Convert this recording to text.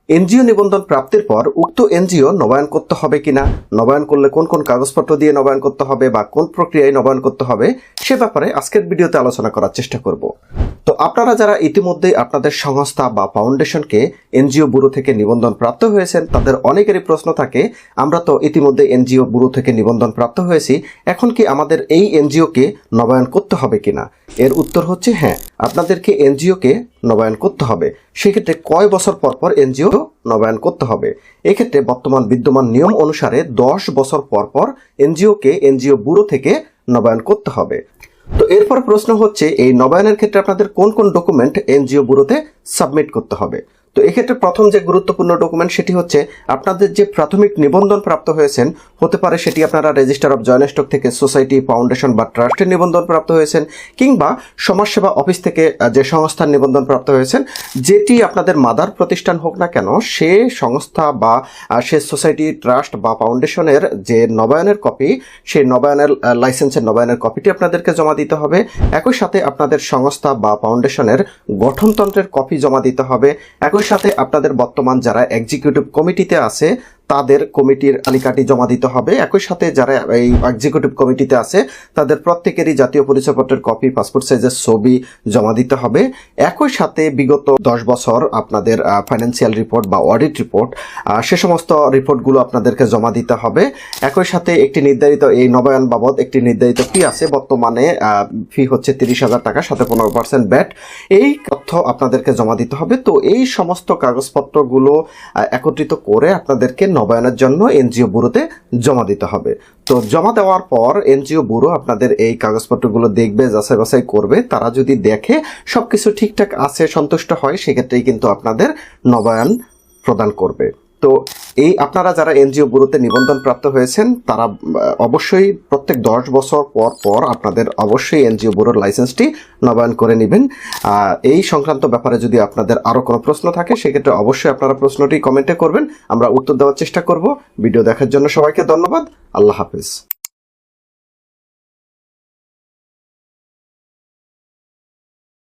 NGO নিবন্ধন প্রাপ্তির পর উক্ত এনজিও নবায়ন করতে হবে কিনা, নবায়ন করলে কোন কোন কাগজপত্র দিয়ে নবায়ন করতে হবে বা কোন প্রক্রিয়ায় নবায়ন করতে হবে সে ব্যাপারে আজকের ভিডিওতে আলোচনা করার চেষ্টা করব। তো আপনারা যারা ইতিমধ্যেই আপনাদের সংস্থা বা ফাউন্ডেশনকে এনজিও ব্যুরো থেকে নিবন্ধন প্রাপ্ত হয়েছেন, তাদের অনেকেরই প্রশ্ন থাকে, আমরা তো ইতিমধ্যে এনজিও ব্যুরো থেকে নিবন্ধন প্রাপ্ত হয়েছি, এখন কি আমাদের এই এনজিওকে নবায়ন করতে হবে কিনা? এর উত্তর হচ্ছে হ্যাঁ, আপনাদেরকে এনজিওকে নবায়ন করতে হবে। সেক্ষেত্রে কয় বছর পর পর এনজিও নবায়ন করতে হবে? এক্ষেত্রে বর্তমান বিদ্যমান নিয়ম অনুসারে 10 বছর পর পর এনজিওকে এনজিও ব্যুরো থেকে নবায়ন করতে হবে। তো এরপর প্রশ্ন হচ্ছে, এই নবায়নের ক্ষেত্রে আপনাদের কোন কোন ডকুমেন্ট এনজিও ব্যুরোতে সাবমিট করতে হবে? তো এক্ষেত্রে প্রথম যে গুরুত্বপূর্ণ ডকুমেন্ট সেটি হচ্ছে আপনাদের যে প্রাথমিক নিবন্ধন প্রাপ্ত হয়েছেন, হতে পারে সেটি আপনারা রেজিস্টার অফ জয়েন্ট স্টক থেকে সোসাইটি, ফাউন্ডেশন বা ট্রাস্টের নিবন্ধন প্রাপ্ত হয়েছেন, কিংবা সমাজসেবা অফিস থেকে যে সংস্থার নিবন্ধন প্রাপ্ত হয়েছেন, যেটি আপনাদের মাদার প্রতিষ্ঠান হোক না কেন, সে সংস্থা বা সে সোসাইটি, ট্রাস্ট বা ফাউন্ডেশনের যে নবায়নের কপি, সেই নবায়নের লাইসেন্সের নবায়নের কপিটি আপনাদেরকে জমা দিতে হবে। একই সাথে আপনাদের সংস্থা বা ফাউন্ডেশনের গঠনতন্ত্রের কপি জমা দিতে হবে। একই সাথে আপনাদের বর্তমান যারা এক্সিকিউটিভ কমিটিতে আছে তাদের কমিটির তালিকাটি জমা দিতে হবে। একই সাথে যারা এই এক্সিকিউটিভ কমিটিতে আছে তাদের প্রত্যেকেরই জাতীয় পরিচয়পত্রের কপি, পাসপোর্ট সাইজের ছবি জমা দিতে হবে। একই সাথে বিগত 10 বছর আপনাদের ফাইন্যান্সিয়াল রিপোর্ট বা অডিট রিপোর্ট, সে সমস্ত রিপোর্টগুলো আপনাদেরকে জমা দিতে হবে। একই সাথে একটি নির্ধারিত, এই নবায়ন বাবদ একটি নির্ধারিত ফি আছে, বর্তমানে ফি হচ্ছে 30,000 টাকা, সাথে 15% ব্যাট। এই তথ্য আপনাদেরকে জমা দিতে হবে। তো এই সমস্ত কাগজপত্রগুলো একত্রিত করে আপনাদেরকে নবায়নের জন্য এনজিও ব্যুরোতে জমা দিতে হবে। তো জমা দেওয়ার পর এনজিও ব্যুরো আপনাদের এই কাগজপত্রগুলো দেখবে, যাচাই বাছাই করবে। তারা যদি দেখে সবকিছু ঠিকঠাক আছে, সন্তুষ্ট হয়, সেক্ষেত্রেই কিন্তু আপনাদের নবায়ন প্রদান করবে। তো এই আপনারা যারা এনজিও ব্যুরোতে নিবন্ধন প্রাপ্ত হয়েছেন তারা অবশ্যই প্রত্যেক 10 বছর পর পর আপনাদের অবশ্যই এনজিও ব্যুরোর লাইসেন্সটি নবায়ন করে নেবেন। এই সংক্রান্ত ব্যাপারে যদি আপনাদের আরও কোনো প্রশ্ন থাকে সেক্ষেত্রে অবশ্যই আপনারা প্রশ্নটি কমেন্টে করবেন, আমরা উত্তর দেওয়ার চেষ্টা করব। ভিডিও দেখার জন্য সবাইকে ধন্যবাদ। আল্লাহ হাফেজ।